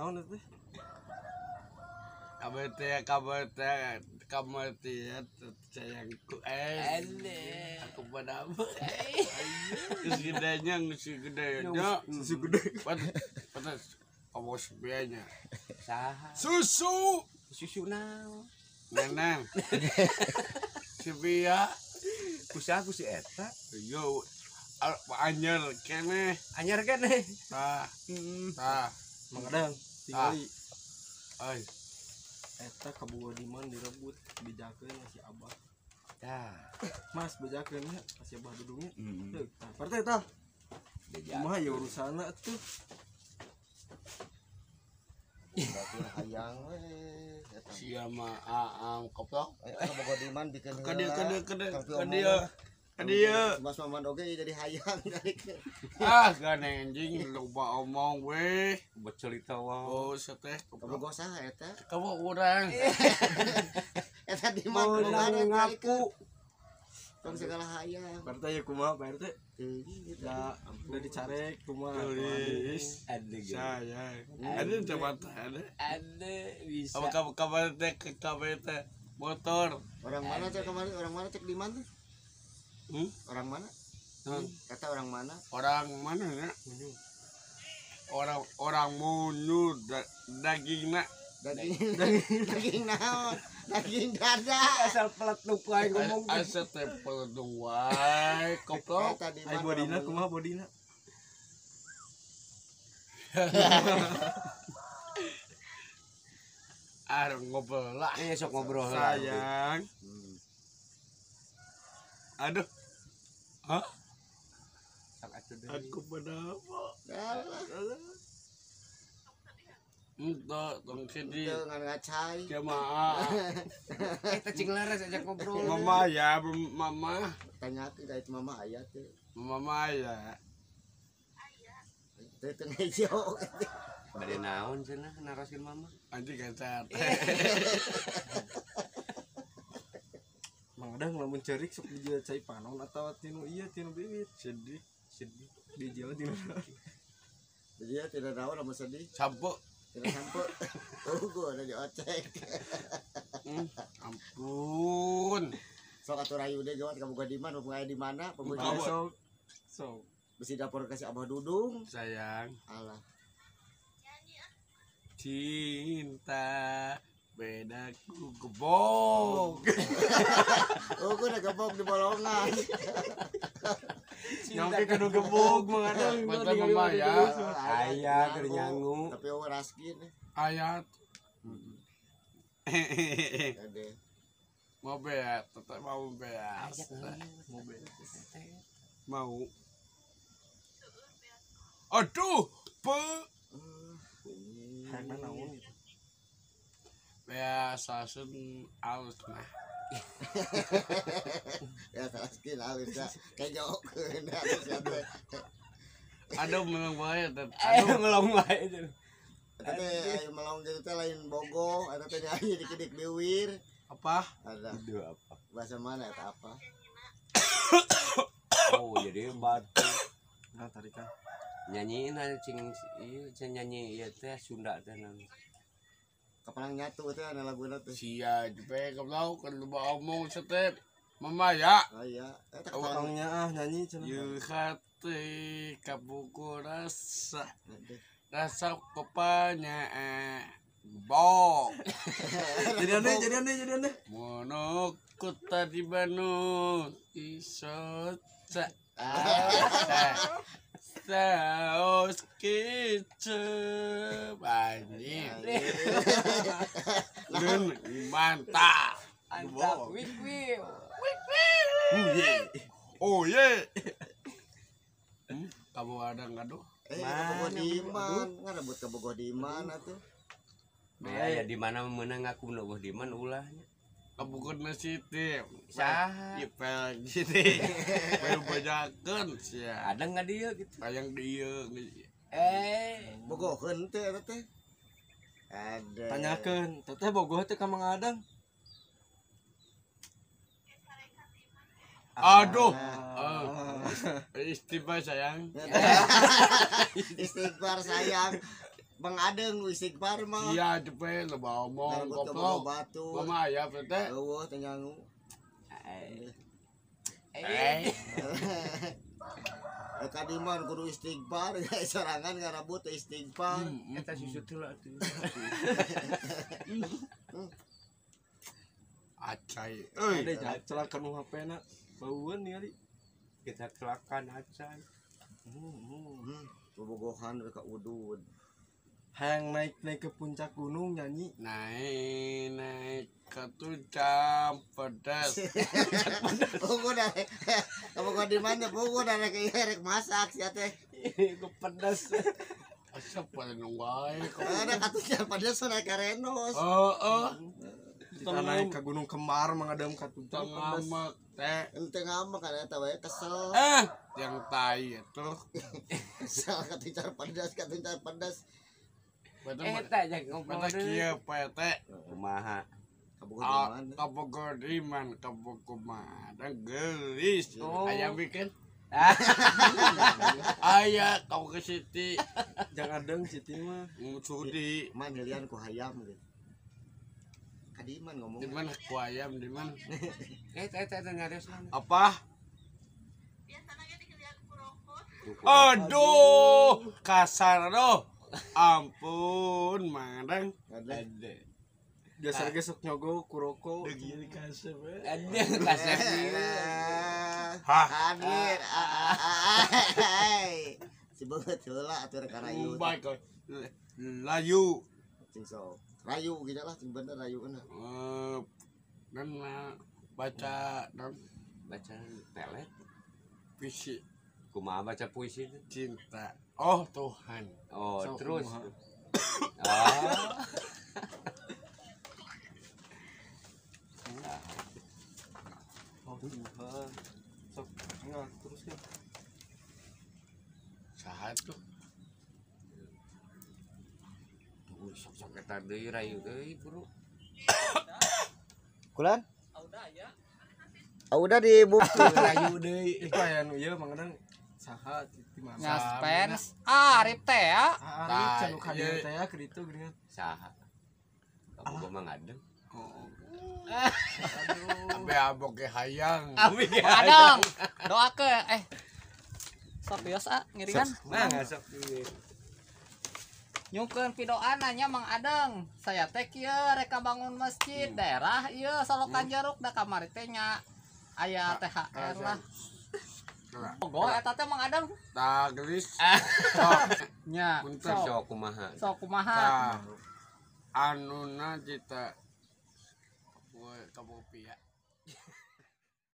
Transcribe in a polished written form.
naon teh? Kabar teh sayangku aku pada apa? Terus gedenya susu gede. Patas kamu sebianya. Saha? Susu Naon? neneng. Sebia Kusaha ku si eta? yo anyar kene. Anyar keneh. Tah. Mangadang tingali. Ai. Eta kabogoh diman direbut bejakeun si Abah. Tah. Mas bejakeun nya si Abah dudungnya. Heeh. Teu, tah partai tah. Beja. Kumaha ya urusana tuh. Berarti hayang we eta. Sia mah aam koplok. Aya boga diman bikin Kadieu. Mas Maman oge jadi hayang dari. Ganeng anjing lupa omong we. Becerita wae. Oh, seteh Boga saha eta? kamu urang. Eta diman Mau kemarin ngaku. Tong segala hayang. Partai ya kumaha Pak RT? Teuing Da udah dicarek kumaha. Tulis. Ada gitu. Saya. Ada jabatan ada. Ada bisa. Apa kabar teh motor. Orang mana cek kemarin? Orang mana cek di mana? Orang mana? Kata orang mana? Orang mana ya? Orang munu dagingna. Daging naon? Daging dada. Asal peletuk wae ngomong. Asa teh peledung wae koplok. Eta di Ai mana? bodina kumaha bodina? Ngobrol lah. Sok ngobrol lah. Sayang. Aduh. Hah? Sok atuh deui. Aku pada apa? Alah, Entah, tong sedih. teu ngan ngacai. Jamaah. Cing laras ajak ngobrol. Mama ya, mama. Tanyakeun ka itu mama aya teh. Mama ya. Teu teu ngejo. Bade naon cenah naroskeun mama? Anjing kecat. Mangadang lamun ceurik sok dijual cai panon atau tinu bibit. Sedih. Dijual tinu. Jadi ya tidak naon lamun sedih. Sampo. Tidak sampai. Gua udah diocek. Ampun. Sok atuh rayu deh gawat kamu di mana? Mau di mana? Kamu- Sok. Sok. Besi dapur kasih Abah Dudung. Sayang. Alah. Cinta bedaku gebok. Oh, gua udah gebok di bolongan. Nyampe kanu gebog mangadang. Mata mama ya. Aya keur nyangu. Tapi eueuh raskin. Ayat. Ade. Mau beat, tetap mau beat. Mau beres. Mau. Aduh, Karena naon gitu. biasa sun alus nah. Ya raskin alus dah. Kejokeun dah siapa. Aduh memang bahaya teh. Ngelong wae cenah. Eta teh aya melong gitu teh lain bogoh, eta teh nyanyi dikit-dikit liwir. Apa? Ada Itu apa? bahasa mana eta apa? Oh, jadi batu. Nah, tadi kan Nyanyiin cing ieu nyanyi ieu teh Sunda teh naon. Kapalang nyatu teh anu laguna teh. Sia jupe kalau kan lupa omong setep. Mama ya. Oh iya, eta orangnya nyanyi cenah. Yu hati kabuku rasa Aduh. rasa kopanya bok. Jadi aneh. Monokut tadi banu isota. Saus kicep anjing. Dun mantap. Antap wik wik. Oh ye. Kamu ada ngadu? Bogoh diman, ngarebut ka bogoh diman atuh. Ya di mana meunang aku nu di mana ulahnya. Kabukun Siti. Saha? Ipel gini. Baru bajakeun sia. Ada enggak dia gitu? Hayang dieu. Bogoheun teh eta teh. Ada. Tanyakeun, teteh bogoh teh ka Mangadang. Aduh. Ah. Istighfar sayang. Istighfar sayang. Bang Adeng nu istighfar mah. Iya cepet lo bawa omong Ngarbut ke goblok. batu. Mama ya teh. Eueuh teh nyangu. Kadiman kudu istighfar, sorangan ngarabut teh istighfar. Eta susu heula tuh. Acai. Ada celaka nu HP-na baueun ningali. Kita kelakan acan. Bobogohan ka udud. Hayang naik ke puncak gunung nyanyi. Naik ke tuncam pedas. Pokok dari kamu kau di mana? Pokok dari kayak masak sih teh. Pedas. Asa pada nungguin. Ada katunya pada sana karenos. Kita naik ke gunung Kembar mengadam ka puncak pedas. Ngamak teh. Ente ngambek kan eta bae kesel. Yang tai itu. Kesel katunya pedas. Eta aja ngomong Pada kia pete. Kumaha. Kamu di mana? Ada gelis. Oh. Ayam bikin. Ayah kau ke Siti. Jangan adeng Siti mah. Sudi. Man lian ku hayam gitu. Kadiman ngomong. Di mana ku ayam di mana? Eta nyaris Apa? Aduh, kasar doh. Ampun, Mandang. Ada. Biasa ge sok nyogo kuroko. Degil kasar. Ada kasep Hah. Hadir. Si beut heula atuh rek rayu. Baik kau. Layu. Cing sok. Rayu gitu lah, cing bener rayueuna. Dan baca dan baca pelet. puisi Kumaha baca puisi itu? cinta. Oh Tuhan. Oh, Sok terus. kumaha. Oh Tuhan. Sok enggak terus ya. Satu. Sok eta deui rayu deui, Bro. Kulan? Udah di buku. Rayu deui. Iku aya nu ieu mangadang saha di mana? Ngas fans Arif teh ya. Arif canu ka dieu teh ya ke ditu geuningan. Saha? Kamu gua mah ngadeng. Abe abok ke hayang. Adang, doa ke sok biasa ngirikan. Nah, ngasok ieu. Nyungkeun pidoan nanya Mang Adeng. Saya teh kieu rek bangun masjid daerah ieu Solokan Jeruk da kamari teh nya aya THR lah. Go eta teh Mang Adeng. Taglis. Nya. Punten. Sok kumaha? Sok kumaha? Tah. Anuna cita. Kamu pia.